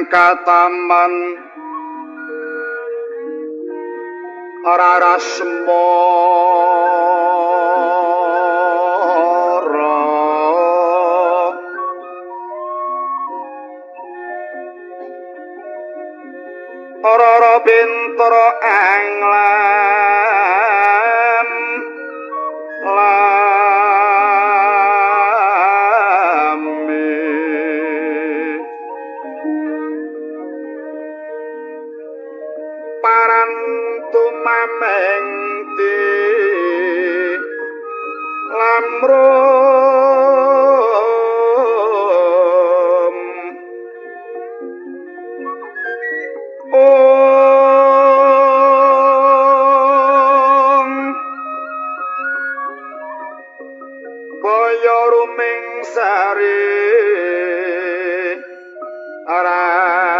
kataman Rarasmara Rara pinter englam lami parantu mameng di lamrum Baya ruming sari aranto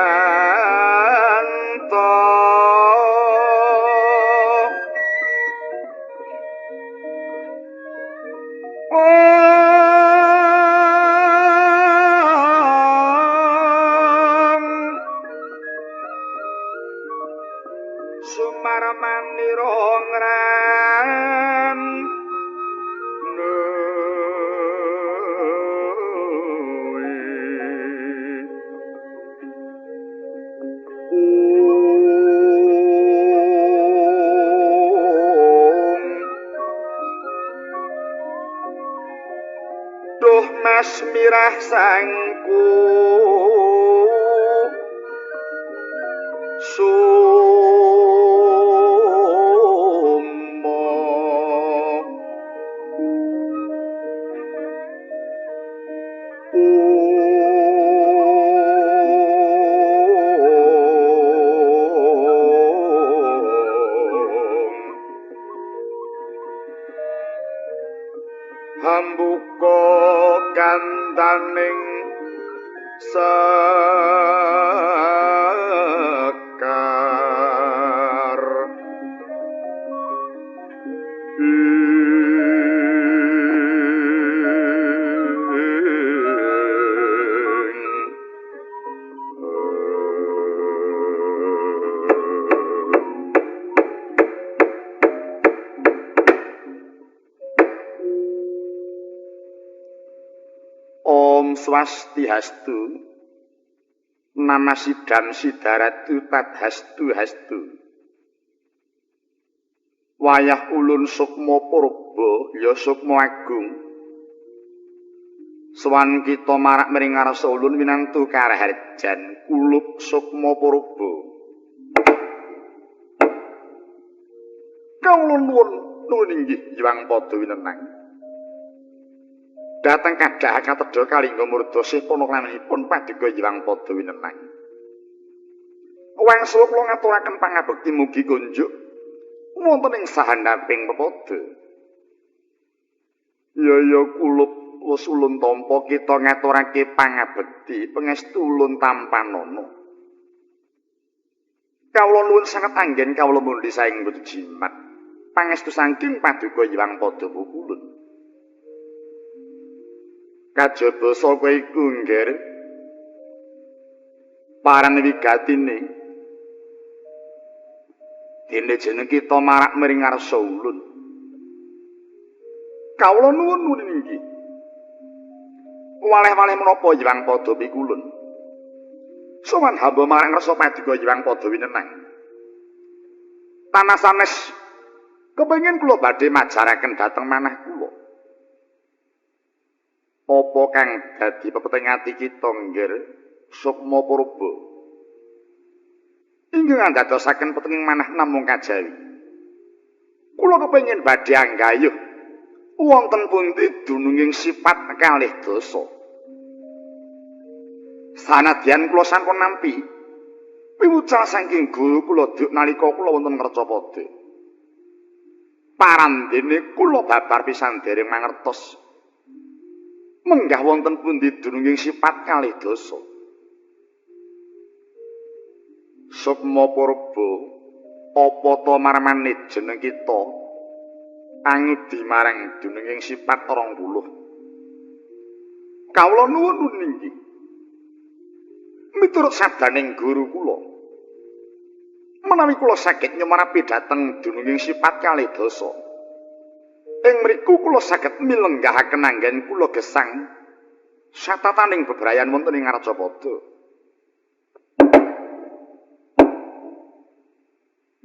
Sumaramani rongran Duh mas mirah sangku Hambuka kandaning sekar Om Swastihastu Namasidam Sidaratu Tadhastu Hastu Wayah ulun sukma purba ya sukma agung Sowan kita marak mring ngarsa ulun winantu karaharjan kulub sukma purba Kawula nuwun inggih Hyang Pada winenang Dateng kadhah katedha kalingga murda sih panaklamanipun paduka Hyang Pada winenang. Wangsul kula ngaturaken pangabekti mugi kunjuk wonten ing sahandaping pepada. Ya kulub wis ulun tampa kita ngaturake pangabekti pangestu ulun tampanana. Kawula nuwun sanget anggen kawula mundi saing jimat. Pangestu saking paduka Hyang Pada ulun. Kajaba saka iku ngger paran wigatine dene jeneng kita marak mring ngarsa ulun kawula nuwun inggih waleh-waleh menapa Hyang Pada pikulun sowan hamba marang ngarsa paduka Hyang Pada winenang tanah sanes kepengin kula badhe majaraken dhateng manah kula apa kang dadi pepeteng ati kita nggir sukma purba inggih ndadosaken petenging manah namung kajawi kula kepengin badhe anggayuh wonten pundi dununging sifat kalih dosa sanadyan kula sampun nampi piwucal saking guru kula duk nalika kula wonten Kercapada parandene kula babar pisan dereng mangertos menggah wonten pundi dununging sifat kalih dosa sukma purba apa ta marmane jeneng kita angudi marang dununging sifat 20 kawula nuwun inggih Miturut sabdaning guru kula, menawi kula saged nyumarapi dhateng dununging sipat kalih dosa, ing mriku kula saged milenggahaken anggen kula gesang satataning bebrayan wonten ing Arcapada.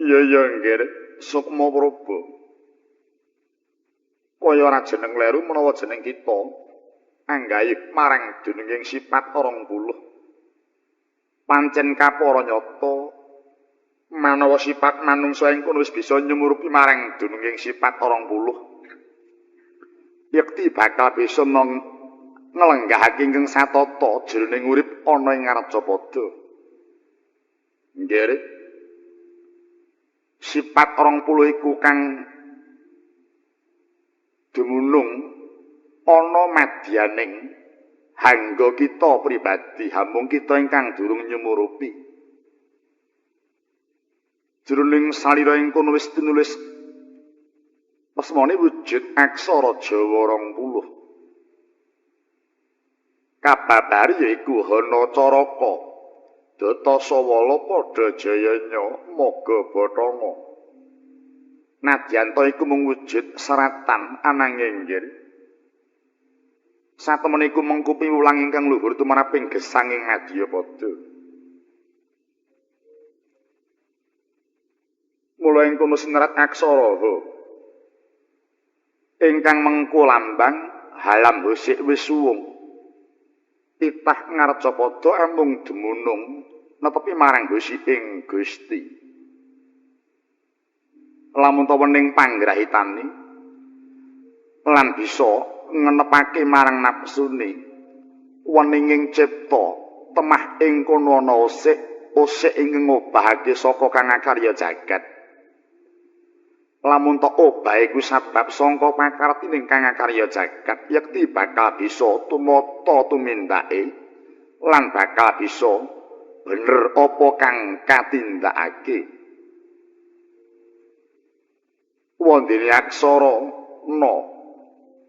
Iya nggih, Sukma Praba. Kaya ora jeneng kleru menawa jeneng kita anggayik marang dununging sipat 20. Pancen kapara nyata manawa sifat manungsa ing kono wis bisa nyumurupi marang dununging sifat 20. Yekti bakal bisa nglenggahake ingkang satata jroning urip ana ing Arcapada. Nggih. Sifat 20 iku kang dumunung ana madyaning hangga kita pribadi, hamung kita ingkang durung nyumurupi. Jroning salira ing kono wis tinulis asmane wujud aksara Jawa 20. Kababari yaiku Hana Caraka, Data Sawala padha jayanya Maga Bathana. Nadyan to iku mung wujud seratan ananging nggih. Satemeniku mengkupi wulang ingkang luhur tumanaping gesanging Madyapada. Mula ing kono sinerat aksara Ha. Ingkang mengku lambang halam husik wis suwung. Titah Ngarcapada amung dumunung netepi marang Gusti ing Gusti. Lamun ta wening panggrahitane lan bisa ngenepake marang napsune weninging cipta temah ing kono ana usik ingkang ngobahake saka kang akarya jagat. Lamun ta obah iku sebab sangka pakartining kang akarya jagat, yekti bakal bisa tumata tumindake lan bakal bisa bener apa kang katindakake. Wondene aksara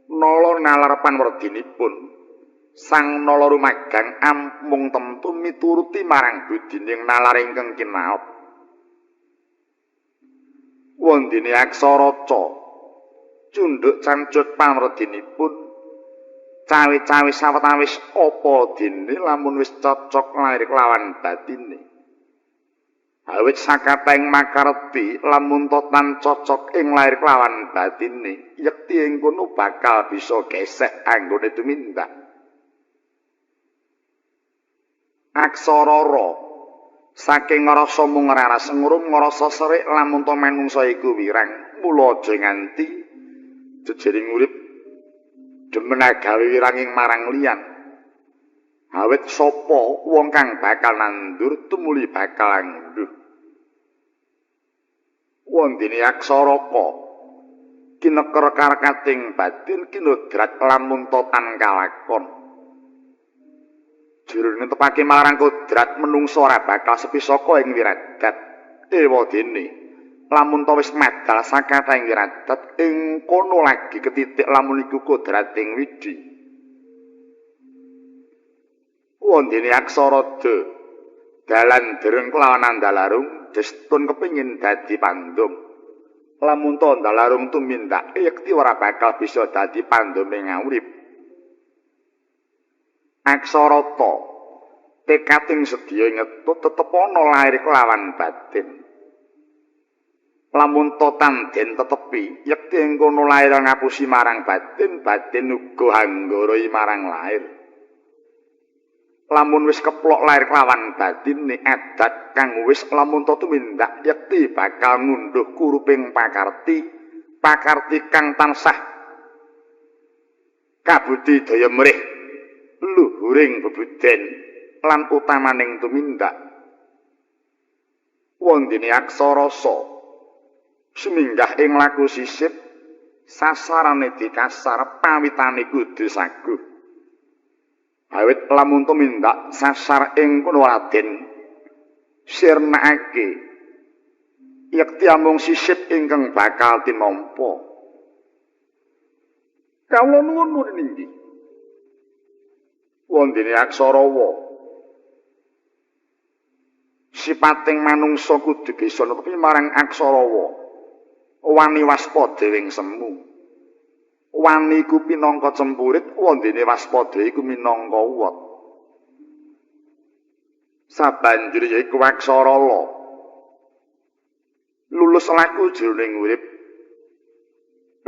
nala nalarepan werdinipun sang nala rumagang amung temtu mituruti marang budining nalar ingkang kinaot. Wondene aksara Ca cundhuk cancut pamredinipun cawe-cawe sawetawis apa dene lamun wis cocok lair lawan batine. Awit sakateng makarti lamun totan cocok ing lair lawan batine, yekti ing kono bakal bisa gesek anggone tumindak. Aksara Ra saking ngrasa mung raras ngrum ngrasa serik lamun to manungsa iku wirang, mula aja nganti jejering urip demen gawe wiranging marang liyan. Awit sapa wong kang bakal nandur tumuli bakal angguh. Wondene aksara Ka kineker karkating batin kinodrat lamun totan kalakon. Jroning tepake marang kodrat menungsa ora bakal sepi saka ing wiradat. Ewadene lamun ta wis medal sakata ing wiradat ing kono lagi ketitik lamun iku kodrating widi. Wondene aksara D dalan dereng kelawan andalarung destun kepingin dadi pandum. Lamun ta andalarung tumindak yekti ora bakal bisa dadi pandume ngurip. Aksara Ta tekating sedya ngetut tetep ana lair kelawan batin. Lamun ta tanden tetepi yekti ing kono lair ngapusi marang batin, batin uga hanggara marang lair. Lamun wis keplok lair kelawan batine adat kang wis lamun ta tumindak yekti bakal ngunduh kuruping pakarti kang tansah kabudidaya mrih luhuring bebuden lan utamaning tumindak. Wondene aksara Sa suminggah ing laku sisip sasarane dikasar pawitane kudu saguh. Awit lamun tumindak sasar ing kono Raden sirnakake yekti amung sisip ingkang bakal tinampa. Kawula nuwun inggih. Wondene aksara Wa sipating manungsa kudu bisa netepi marang aksara wa. Wani waspada ing semu. Wani iku pinangka cempurit, wandene waspada iku minangka uwet. Sabanjure yaiku aksara la. Lulus laku jroning urip.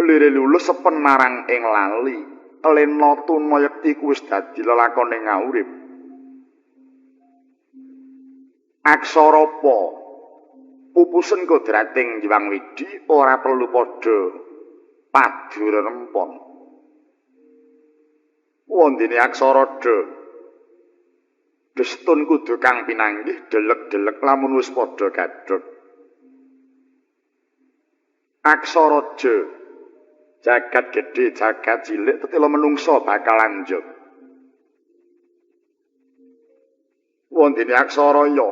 Lire lulus sepen marang ing lali. Lena tunayekti kuwi wis dadi lelakone ngaurip. Aksara pa pupusen kodrating Hyang Widi ora perlu padha padur rempon. Wondene aksara D. Destun kudu kang pinanggih delek-delek lamun wis padha gadheg. Aksara J. Jagat gedhe, jagat cilik, tetela menungsa bakal lanjut. Wondene aksara Ya.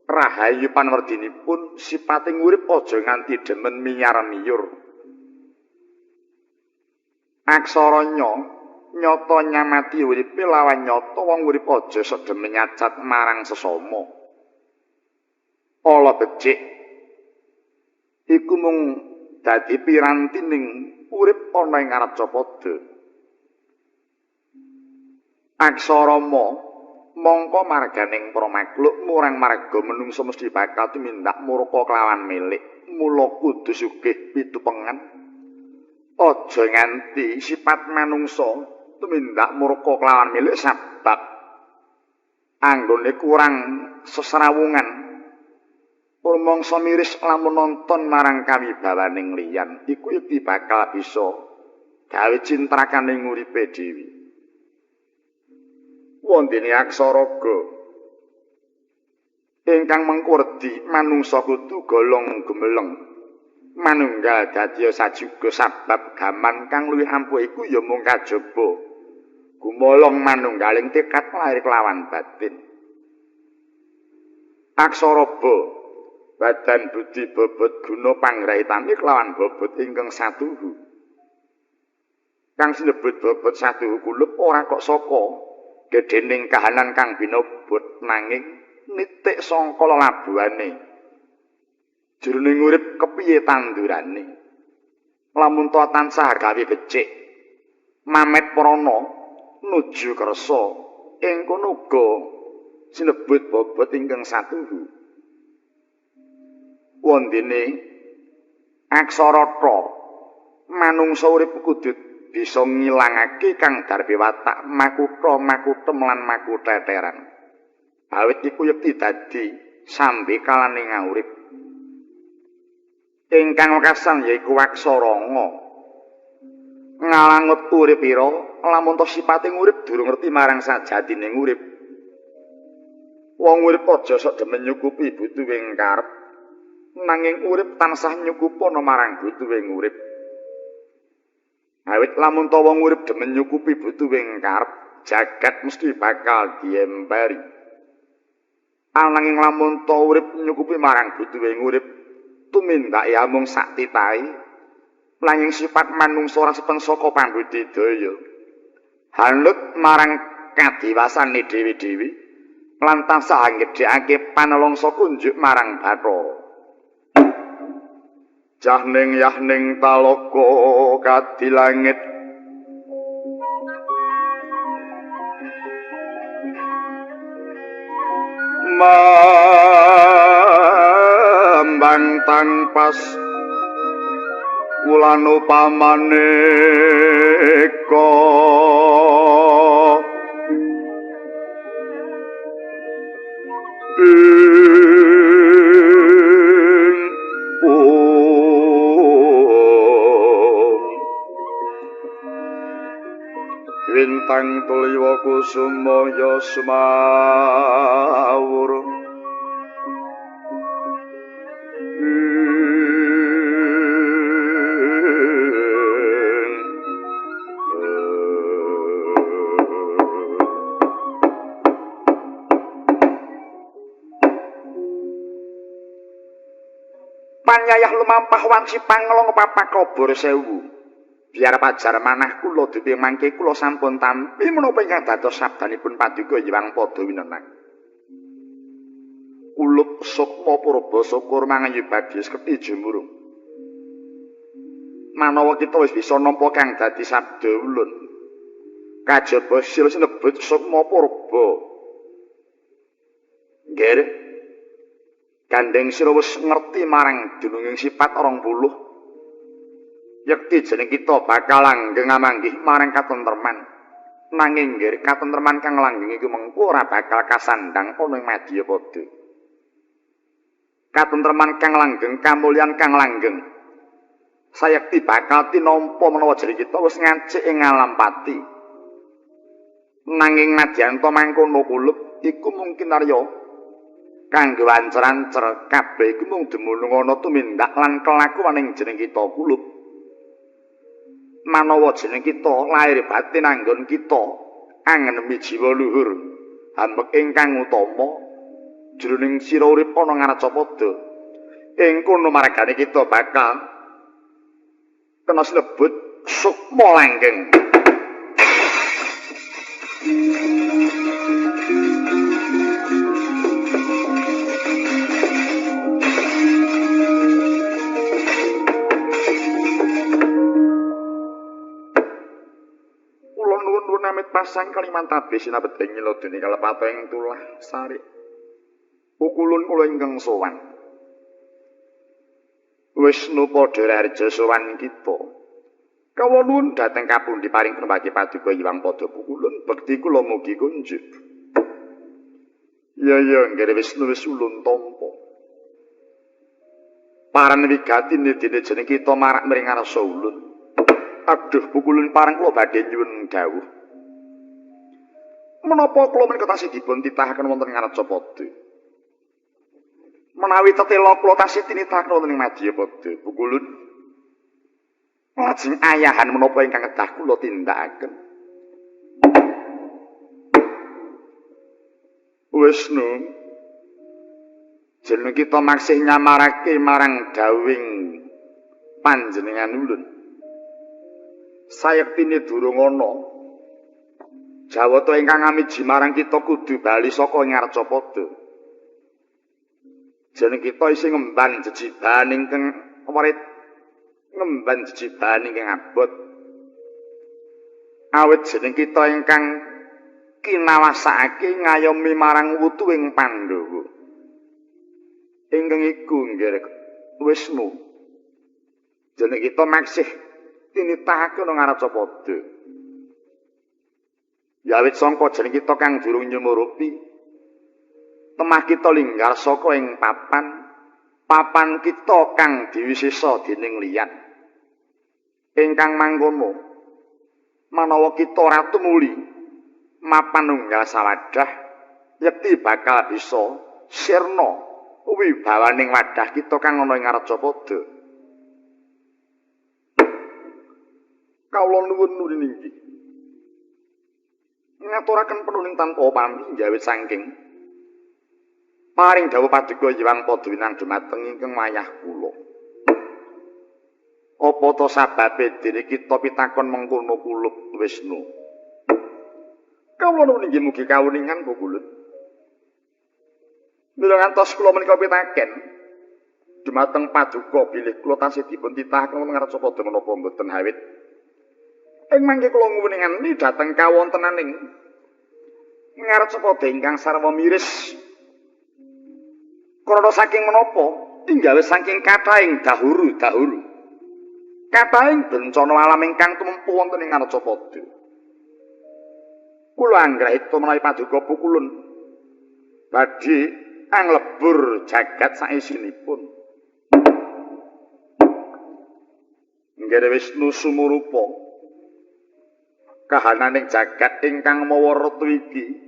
Rahayu panwerdinipun sipating urip aja nganti demen miyar-miyur. Aksara Nya nyata nyamati uripe lawan nyata wong urip aja sedemen nyacat marang sesama. Ala becik iku mung dadi pirantining urip ana ing ngarep Capada. Aksara Ma mongko marganing para makhluk murang marga menungsa mesti bakal tumindak murka kelawan milik. Mula kudu sugih pitupengan. Aja nganti sifat manungsa tumindak murka kelawan milik sabab anggone kurang sesrawungan. Rumangsa miris lamun nonton marang kawibawaning liyan iku iki bakal bisa gawe cintrakaning uripe dhewe. Wondene aksara Ga. Ingkang mengkurdi manungsa kudu golong gemeleng. Manunggal dadi sajuga sabab gaman kang luwih ampuh iku ya mung kajaba. Gumolong manunggaling tekad lahir kelawan batin. Aksara Ba. Badan budi bobot guna panggrahitane kelawan bobot ingkang satuhu. Kang sinebut bobot satuhu kulup ora kok saka gedhening kahanan kang binobot nanging nitik sangka lelabuhane. Jroning urip kepiye tandurane? Lamun to tansah gawe becik, mamet prana nuju kersa, ing kono uga sinebut bobot ingkang satuhu. Wondene aksara Ta manungsa urip kudu bisa ngilangake kang darbe watak makutha makutem lan makuteteran. Awit iku yekti dadi sambe kalane ngaurip. Ingkang wekasan yaiku aksara Nga. Ngalangut uripira lamun to sipating urip durung ngerti marang sajatining urip. Wong urip aja sok demen nyukupi butuhing karep, nanging urip tansah nyukupana marang butuhing urip. Awit lamun to wong urip demen nyukupi butuhing karep, jagat mesti bakal diembari. Ananging lamun to urip nyukupi marang butuhing urip, tumindak ya mung sak titahe, nanging sifat manungsa ora sepen saka pambudidaya. Hanut marang kadiwasane dewi-dewi, lan tansah nggedhekake panelongsa kunjuk marang Bathara. Jahning yahning talaka kadi langit mambang tangpas wulan upamaneka Wintang tuliwa kusumaya sumawur Panyayah lumampah wanci pangelong papak obor sewu. Biar pajar manah kula dewe mangke kula sampun tampi menapa ingkang dados sabdanipun paduka Hyang Pada winenang. Kulup sukma purba syukur mangayu bagyus keti jumurung. Manawa kita wis bisa nampa kang dadi sabda ulun. Kajaba sira sinebut sukma purba. Nggih. Gandeng sira wis ngerti marang dununging sifat 20. Yekti jeneng kita bakal langgeng amanggih marang katentreman. Nanging nggih katentreman kang langgeng iku mengko ora bakal kasandang ana ing madya padha. Katentreman kang langgeng, kamulyan kang langgeng. Sayekti bakal tinampa menawa jeneng kita wis ngancik ing alam pati. Nanging nadyan to mangkono kulup iku mungkin arya kanggo ancer-ancer kabeh iku mung dumunung ana tumindak lan kelakuaning jeneng kita kulup. Manawa jeneng kita lair batin anggon kita angenemi jiwa luhur hambek ingkang utama jroning sira urip ana ngaracapada ing kono margane kita bakal kena sinebut sukma langgeng. Amit pasang kaliman tabe sinabet ing nyelodene kalepata ing tulah sari. Pukulun kula ingkang sowan. Wisnu padha raja sowan kita. Kawula nuwun dhateng kapundi paring penembake paduka Hyang Pada Pukulun bekti kula mugi kunjuk. Ya nggih Wisnu wis ulun tampa. Paran wigatine dene jeneng kita marak mring ngarsa ulun. Aduh Pukulun parang kula badhe nyuwun dawuh. Menapa kula menika tasih dipun titahaken wonten Ngaracapada? Menawi tetela kula tasih tinitahaken wonten ing Madyapada, Pukulun. Lajeng ayahan menapa ingkang kedah kula tindakaken? Wisnu, jeneng kita maksih nyamarake marang dawing panjenengan ulun. Sayektine durung ana Jawata ingkang ngamiji marang kita kudu bali saka Ngaracapada. Jeneng kita isih ngemban jejiban ingkang werit, ngemban jejiban ingkang abot. Awit jeneng kita ingkang kinawasake ngayomi marang wutuwing Pandhawa. Ingkang iku nggih Wisnu. Jeneng kita maksih tinitahake nang Ngaracapada. Yawit sangka jeneng kita kang durung nyumurupi temah kita linggar saka ing papan kita kang diwisesa dening liyan ingkang mangkono manawa kita ora tumuli mapan unggal sawadah yekti bakal bisa sirna wibawaning wadah kita kang ana ing Ngaracapada. Kawula nuwun inggih ngaturaken penuning tanpa pamrih jawit saking paring dawuh paduka Hyang Pada winang dumateng ingkang wayah kula. Apa to sababe dene kita pitakon mengkono kulup Wisnu? Kawula nuwun inggih mugi kawuningan Pukulun. Mila ngantos kula menika pitaken dumateng paduka bilih kula tasih dipun titahaken wonten Ngaracapada menapa mboten hawit ing mangke kula nguwuningan dhateng kawontenaning Ngaracapada ingkang sarwa miris. Krana saking menapa tinggal saking kathahing dahuru. Kathahing bencana alam ingkang tumempu wonten ing Ngaracapada. Kula anggrahita menawi paduka Pukulun badhe anglebur jagat saisinipun. Nggih Wisnu sumurupa kahananing jagat ingkang mawa ratu iki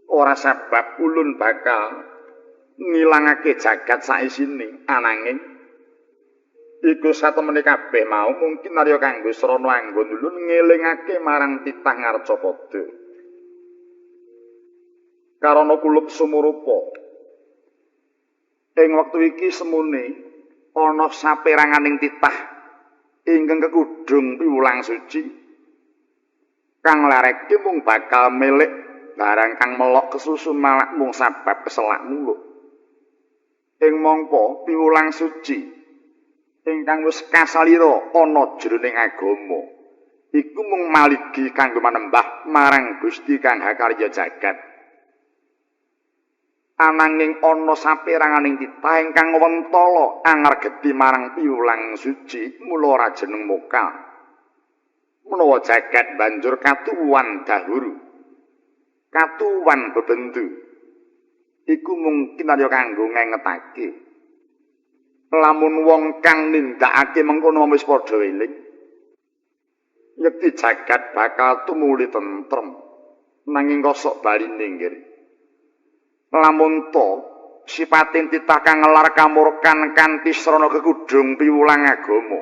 ora sebab ulun bakal ngilangake jagat saisine ananging iku satemene kabeh mau mungkin arya kanggo srana anggon ulun ngelingake marang titah Ngaracapada. Karana kulup sumurupa ing wektu iki semune ana saperanganing titah ingkang kekudung piwulang suci kang lareke mung bakal milik barang kang melok kesusun malak mung sabab keselak muluk. Ing mangka piwulang suci ingkang wis kasalira ana jroning agama iku mung maligi kanggo manembah marang Gusti Kang Hakarya jagat. Ananging ana saperanganing titah ingkang wentala angargeti marang piwulang suci mula ora jeneng mokal. Menawa jagat banjur katuwuhan dahuru, katuwuhan bebendu, iku mung kinarya kanggo ngengetake. Lamun wong kang nindakake mengkono wis padha eling, yekti jagat bakal tumuli tentrem, nanging kosok baline nggih. Lamun to sipating titah kang ngelar kamurkan kanthi srana kekudung piwulang agama,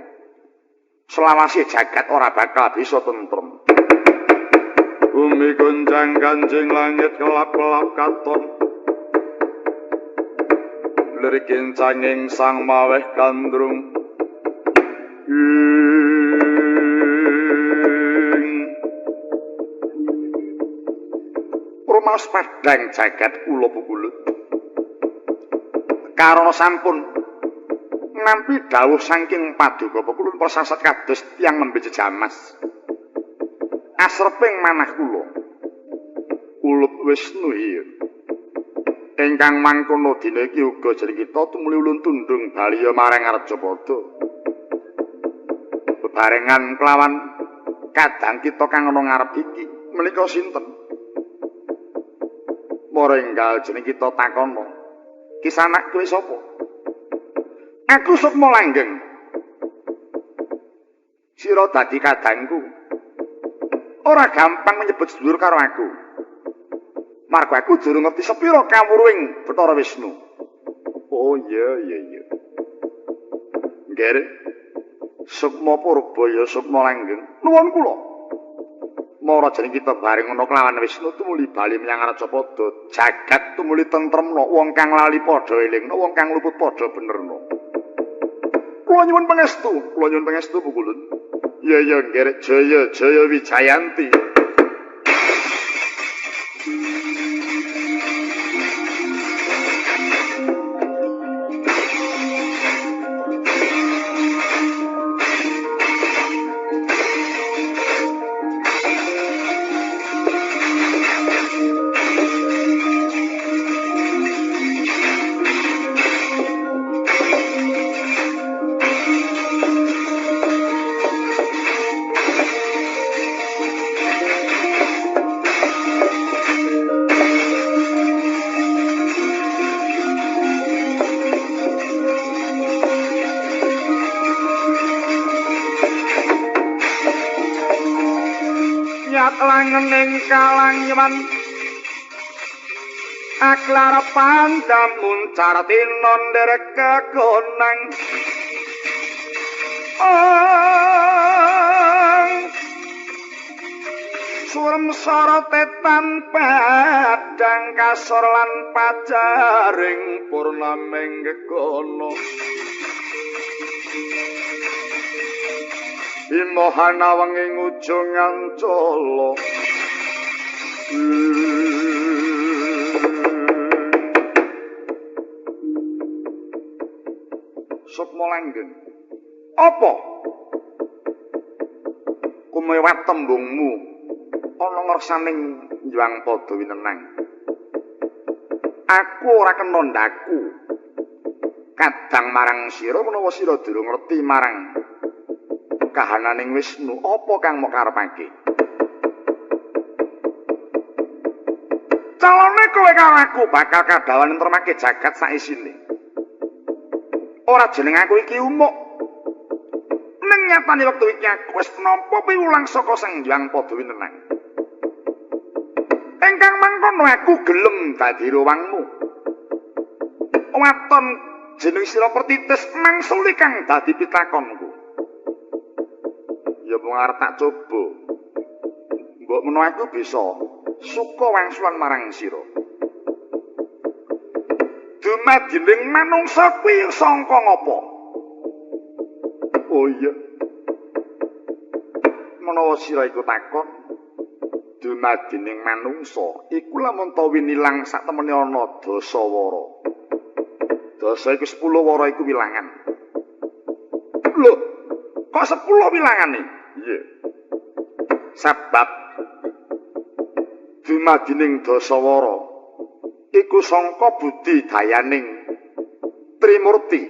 selawase jagat ora bakal bisa tentrem. Bumi gonjang ganjing langit kelap-kelap katon, lirik kincanging sang maweh kandrung. Rumaos padhang jagat kula pukulut. Karana sampun nampi dawuh saking paduka pukulun persasat kados tiyang nembe jejamas. Asreping manah kula. Ulup Wisnu iya. Ingkang mangkono dina iki uga jeneng kita tumuli ulun tundung baliya marang Arjapada. Bebarengan kelawan kadang kita kang ana ngarep iki menika sinten? Para enggal jeneng kita takono. Kisanak kowe sapa? Aku Sukma Langgeng. Sira dadi kadangku. Ora gampang menyebut sedulur karo aku. Marga aku durung ngerti sepira kawruhing Bathara Wisnu. Oh iya. Nggih. Sukma Purbaya Sukma Langgeng. Nuwun kula. Mara jeneng kita bareng ana kelawan Wisnu tumuli bali menyang Arjapada. Jagat tumuli tentremna, wong kang lali padha elingna, wong kang luput padha benerna. Kula nyuwun pangestu pukulun. Ya nggih, jaya Wijayanti. Langening kalangyaman aklar pandamun cartinon derek kekonang surem sorotetan padang kasor lan pajaring purnaming gekono Imohana wenging ujung ancala Sukma Langgeng. Apa? Kumewat tembungmu ana ngersaning Hyang Pada Winenang. Aku ora kena ndaku kadang marang sira menawa sira durung ngerti marang kahananing Wisnu, apa kang mok karepake? Calone kowe karo aku bakal kadawan entremake jagat sak isine. Ora jeneng aku iki umuk. Ning nyatane wektu iki aku wis nampa piwulang saka Sang Hyang Pada Winenang. Engkang mangkono aku gelem dadi rowangmu. Waton jeneng sira Pertitis mangsuli kang dadi pitakonku. Ya mung arep tak coba. Mbok menawa aku bisa suka wangsulan marang sira. Dumadining manungsa kuwi sangka ngapa? Oh iya. Menawa sira iku takon, dumadining manungsa iku lamun ta winilang sak temene ana Dasawara. Dasa iku 10 wara iku wilangan. Lho, kok 10 wilangane? Iya. Sebab dumadining Dasawara iku sangka budidayaning Trimurti.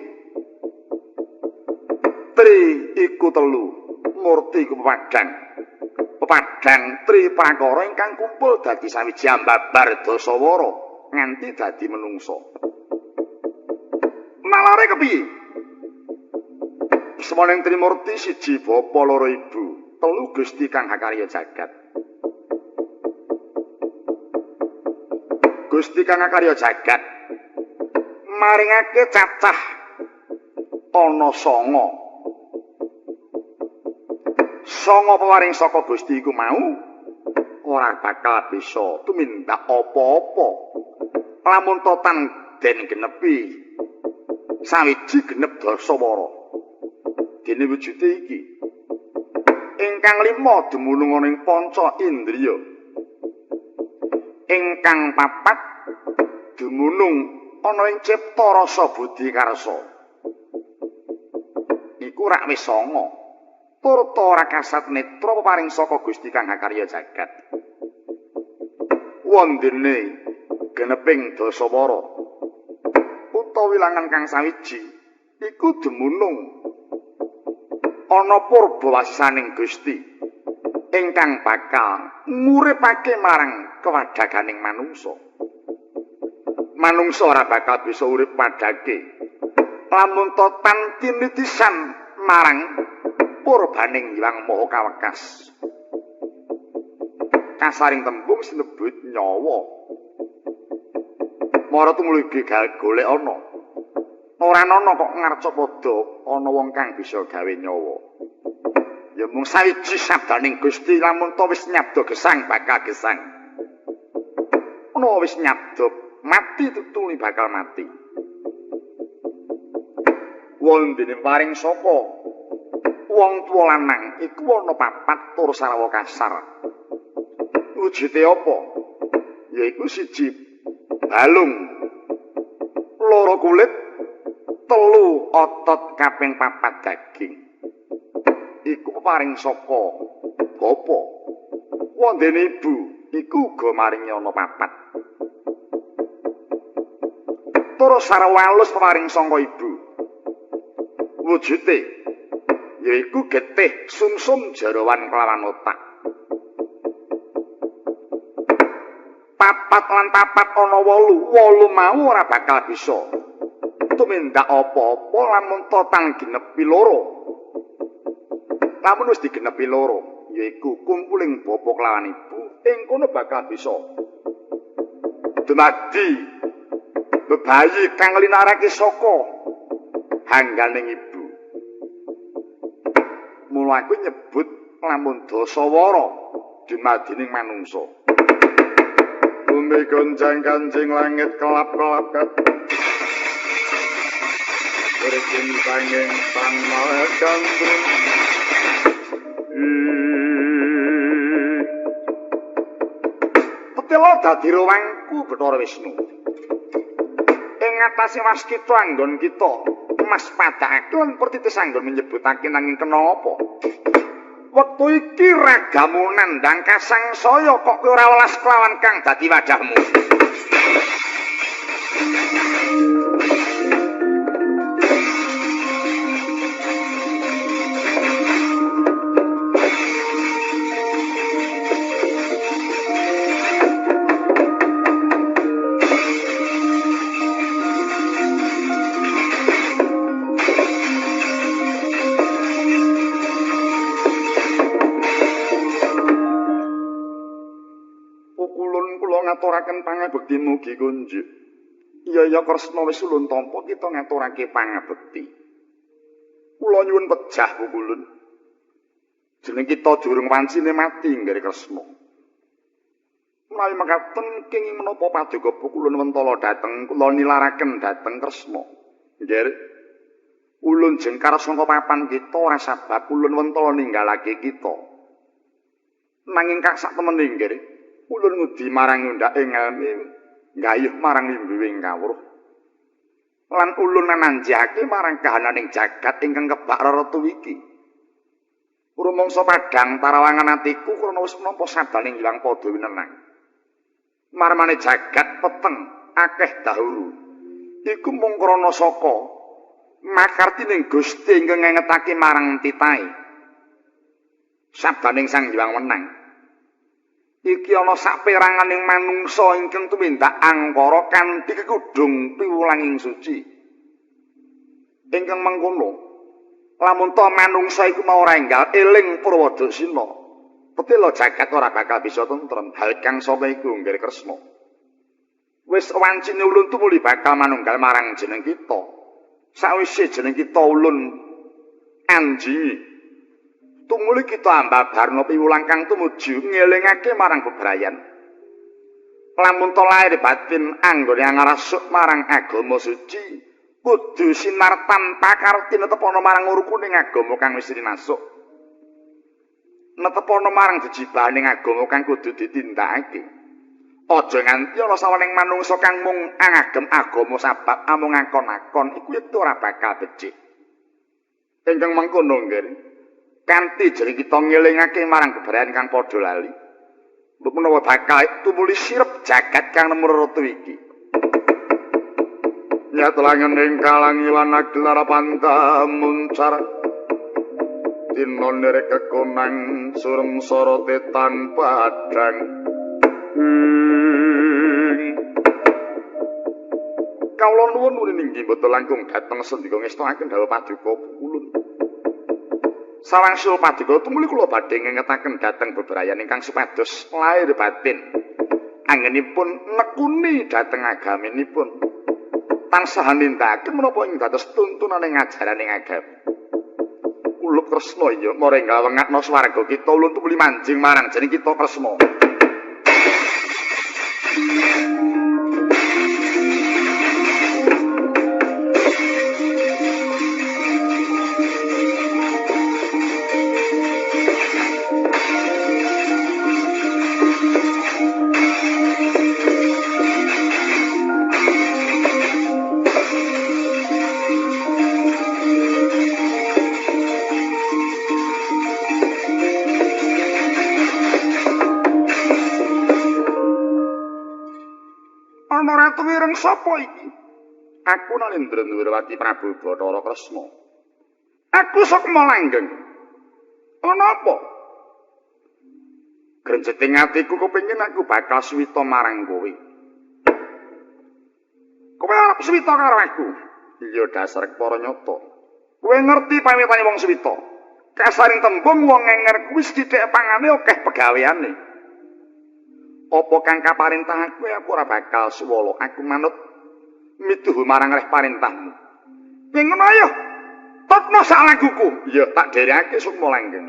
Tri iku 3, murti iku pepadhang. Pepadhang tri prakara ingkang kumpul dadi sawiji ambabar Dasawara nganti dadi menungso. Nalare kepiye? Semoning Trimurti 1 bapa 2 ibu, 3 Gusti kang hakarya jagat. Gusti kang hakarya jagat maringake cacah ana 9. 9 pewaring saka Gusti iku mau ora bakal bisa tumindak apa-apa lamun totan den genepi sawiji genep Dasawara. Dene wujude iki ingkang 5 dumunung ana ing panca indriya, ingkang 4 dumunung ana ing cipta rasa budi karsa. Iku rak wis 9 turta ora kasat netra peparing saka Gusti kang hakarya jagat. Wondene geneping Dasawara utawa wilangan kang sawiji iku dumunung ana purba wasisaning Gusti ingkang bakal nguripake marang kewadaganing manungsa. Manungsa ora bakal bisa urip padake lamun totan tinitisan marang purbaning Hyang Maha Kawekas. Kasaring tembung sinebut nyawa. Mara tumuli golek ana. Ora ana kok ngarca padha ana wong kang bisa gawe nyawa. Ya mung sawiji sabdaning Gusti lamun to wis nyabda gesang bakal gesang. Ana wis nyabda mati tutuli bakal mati. Wondene paring saka wong tuwa lanang iku ana 4 tur sarwa kasar. Wujude apa? Yaiku 1 balung, 2 kulit, 3 otot kaping 4 daging. Iku paring saka bapa. Wondene ibu iku uga maringi ana 4. Tur sarwa alus paring saka ibu. Wujude yaiku getih sumsum jarawan kelawan otak. 4 lan 4 ana 8. 8 mau ora bakal bisa tumindak apa-apa lamun total ginepi 2. Lamun wis digenepi 2, yaiku kumpuling bapa kelawan ibu, ing kono bakal bisa dumadi bebayi kang linarake saka hangganing ibu. Mula aku nyebut lamun Dasawara dumadining manungsa. Bumi gonjang kanjing langit kelap-kelap kat. Berikin panging pangmakan Petela dadi rawangku Bathara Wisnu. Ing ngatasé waskita anggon kita Mas padhake lan pertitis anggon menyebutake nanging kena apa? Wektu iki ragamu nandhang kasangsaya kok kowe ora welas kelawan kang dadi wadahmu. Ngaturaken pangabekti mugi kunjuk. Iya Kresna wis ulun tampa kita ngaturake pangabekti. Kula nyuwun pejah Pukulun. Jeneng kita durung wancine mati nggih Kresna. Menawi mekaten kenging menapa paduka Pukulun Wentala dhateng kula nilaraken dhateng Kresna. Nggih. Ulun jengkar saka papan kita ora sabab ulun Wentala ninggalake kita. Nanging kak sak temene nggih. Ulun ngudi marang ngundhake ngelmi gayuh marang limbuwing kawruh. lan ulun nananjake marang kahananing jagat ingkang kebak reretu iki. Rumangsa padhang tarawangan atiku krana wis nampa sabaning ilang padha winenang. Marmane jagat peteng akeh dahulu. Iku mung krana saka makartining Gusti ingkang ngengetake marang titahe. Sabaning Sang Hyang Wenang. Iki ana saperanganing manungsa ingkang tumindak angkara kanthi kekudung piwulanging suci. Ingkang mengkono, lamun ta manungsa iku mau ora enggal eling Purwadasina, petila jagat ora bakal bisa tentrem. Hal kang sapa iku nggih Kresna. Wis wancine ulun tumuli bakal manunggal marang jeneng kita. Sawise jeneng kita ulun anji. Tumuli kita ambabarna piwulang kang tumuju ngelingake marang bebrayan. Lamun to lair batin anggone ngarasuk marang agama suci, kudu sinar tanpa karti netepana marang urukuning agama kang wis dinasuk. Netepana marang jejibaning agama kang kudu ditindakake. Aja nganti ana sawening manungsa kang mung ngagem agama sabab amung ngakon-akon iku ora bakal becik. Ingkang mangkono nggih. Kanthi jeneng kita ngelingake marang bebrayan kang padha lali. Mbok menawa bakal tumuli sirep jagat kang nemu reretu iki. Ya telangening kalangilan aglar panta muncar. Dinone rek kekonang surem sorote tanpa adang. Kawula nuwun ninggi mboten langkung dhateng sendika ngestakaken dawuh paduka ulun. Sawangsul paduka tumuli kula badhe ngengetaken dhateng bebrayan ingkang supados lair batin anggenipun nekuni dhateng agaminipun tansah nindakaken menapa ing dados tuntunaning ajaraning agami. Kula Kresna ya marenga wengakna swarga kita ulun tumuli manjing marang jeneng kita Kresna. Wireng sapa iki? Aku Nalendra Ndurawati Prabu Bathara Kresna. Aku Sukma Langgeng. Ana apa? Grenjeting atiku kepengin aku bakal suwita marang kowe. Kowe arep suwita karo aku? Iya dasar para nyata. Kowe ngerti pawitane wong suwita. Kasaring tembung wong ngenger kuwi sithik pangane akeh pegaweane. Apa kang kaparintah aku ora bakal suwala aku manut mituhu marang reh parintahmu. Yen ngono ayo, tetno sak laguku. Ya tak dherekake Sukma Langgeng.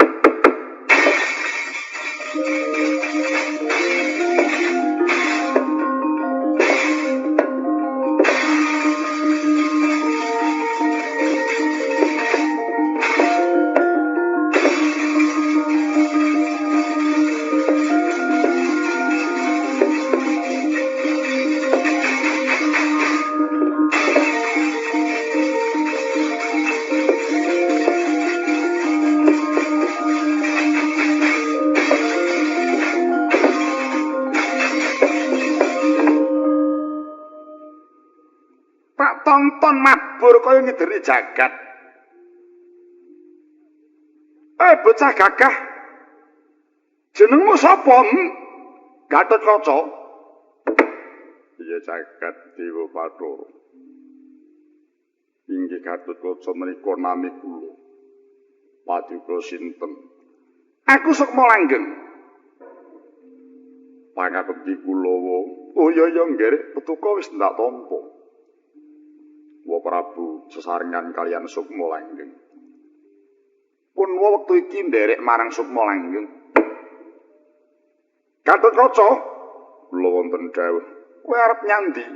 Tonton mabur kaya ngederi jagat. Bocah gagah. Jenengmu sapa? Gatotkaca. Iya jagat Dewa Bathara. Inggih Gatotkaca menika nami kula. Paduka sinten? Aku Sukma Langgeng. Pangabekti Kulawa. Oh iya nggih, petuka wis ndak tampa. Wa Prabu sesarengan kalian Sukma Langgeng. Pun wektu iki nderek marang Sukma Langgeng. Gatotkaca, kula wonten dawuh, kowe arep nyandi?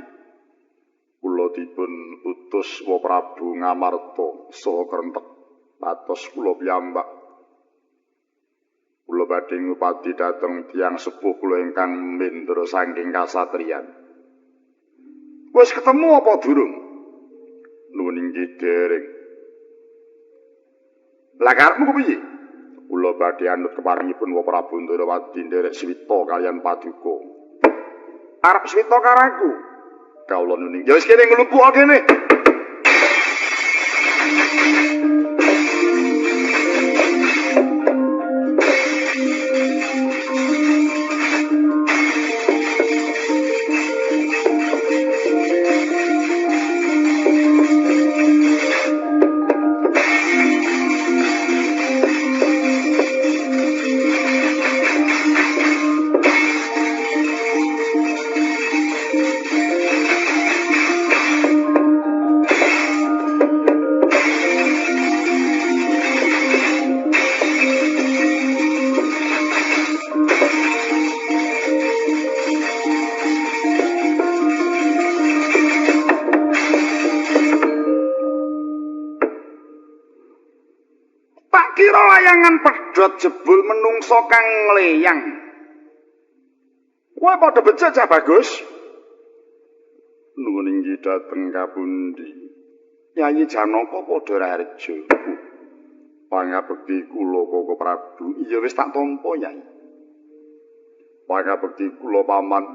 Kula dipun utus Wa Prabu Ngamarta saha Krentek patos kula piyambak. Kula badhe ngupati dhateng tiyang sepuh kula ingkang mendra saking kasatriyan. Wis ketemu apa durung? Nuwun inggih dereng. Lah karepmu kepiye? Kula badhe anut keparingipun Wa Prabu Ndorowati nderek swita kaliyan paduka. Arep swita karo aku. Kawula nuning. Ya wis kene nglumpuh kene. Layangan pedhot jebul menungso kang ngleyang. Kowe padha becik cah Bagus. Nuwun inggih dhateng kapundi. Yayi Janaka padha rareja. Pangabekti kula Koko Prabu, iya wis tak tampa Yai. Pangabekti kula paman.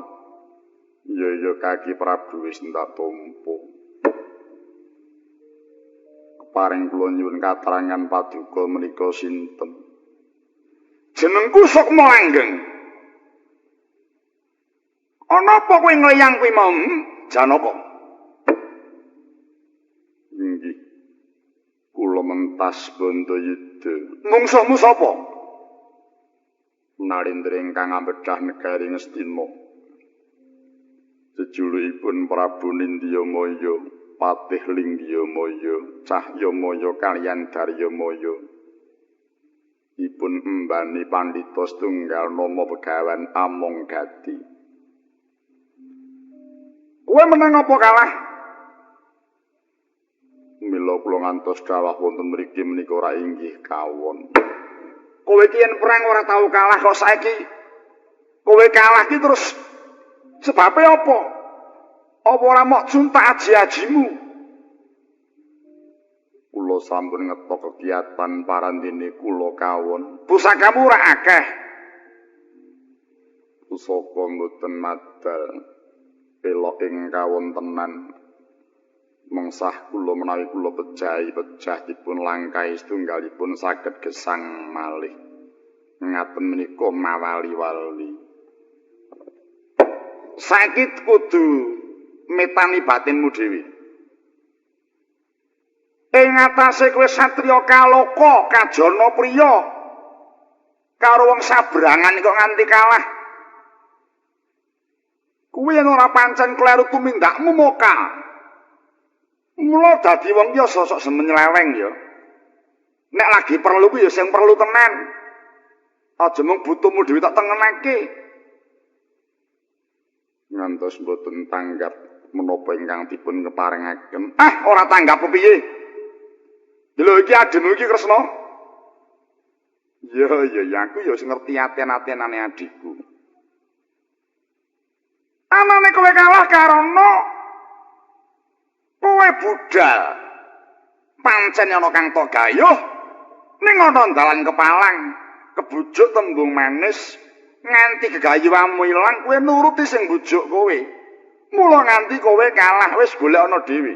Iya Kaki Prabu wis tak tampa. Paring kula nyuwun katerangan paduka menika sinten? Jenengku Sukma Langgeng. Ana apa kowe ngleyang kuwi mau, Janaka? Inggih. Kula mentas Bandayuda. Mungsuhmu sapa? Narendra ingkang ambedhah negari Ngastina. Jejulukipun Prabu Nindiyamaya. Patih Linggiyamaya, Cahyamaya kaliyan Daryamaya. Ipun embani pandhita setunggal nama Begawan Among Gati. Kowe menang apa kalah? Mila kula ngantos dawuh wonten mriki menika ora inggih kawon. Kowe iki yen perang ora tau kalah kok saiki kowe kalah iki terus sebabe apa? Apa ora mok juntak aji-ajimu? Kula sampun ngetok kegiatan parandene kula kawon. Pusakamu ora akeh. Pusaka mboten madal. Elok ing kawon tenan. Mengsah kula menawi kula pejah dipun langkahi setunggalipun saged gesang malih. Ngaten menika mawali-wali. Sakit kudu metani batinmu dhewe. Ing atase kowe satriya kaloka kajana priya karo wong sabrangan kok nganti kalah. Kuwi yen ora pancen kleru tumindakmu mokal. Mula dadi wong ya sosok semen nyeleweng ya. Nek lagi perlu ku ya sing perlu tenan. Aja mung butuhmu dhewe tak tengenake. Ngantos mboten tanggap menapa ingkang dipun keparingaken. Ora tanggap kepiye? Lho iki ademu iki Kresna. Ya aku ya wis ngerti aten-atenane adikku. Anane kowe kalah karana kowe budal. Pancen ana kang tok gayuh ning ana dalan kepalang, kebujuk tembung manis nganti gegayuhanmu ilang kowe nuruti sing bujuk kowe. Mula nganti kowe kalah wis golek ana dhewe.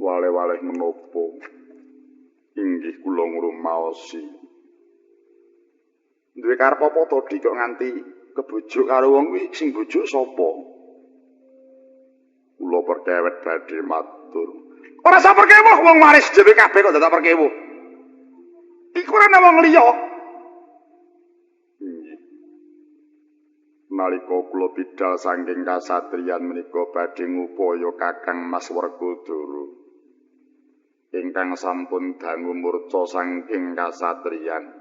Wale-wale menapa? Inggih kula ngrumaosi. Duwe karep apa to Dik kok nganti kebujuk karo wong kuwi sing bujuk sapa? Kula perkewet badhe matur. Ora usah perkewuh wong maris dhewe kabeh kok dadak perkewuh. Iku ora wong liya. Nalika kula bidhal saking kasatriyan menika badhe ngupaya Kakang Mas Werkudara ingkang sampun dangu murca saking kasatriyan.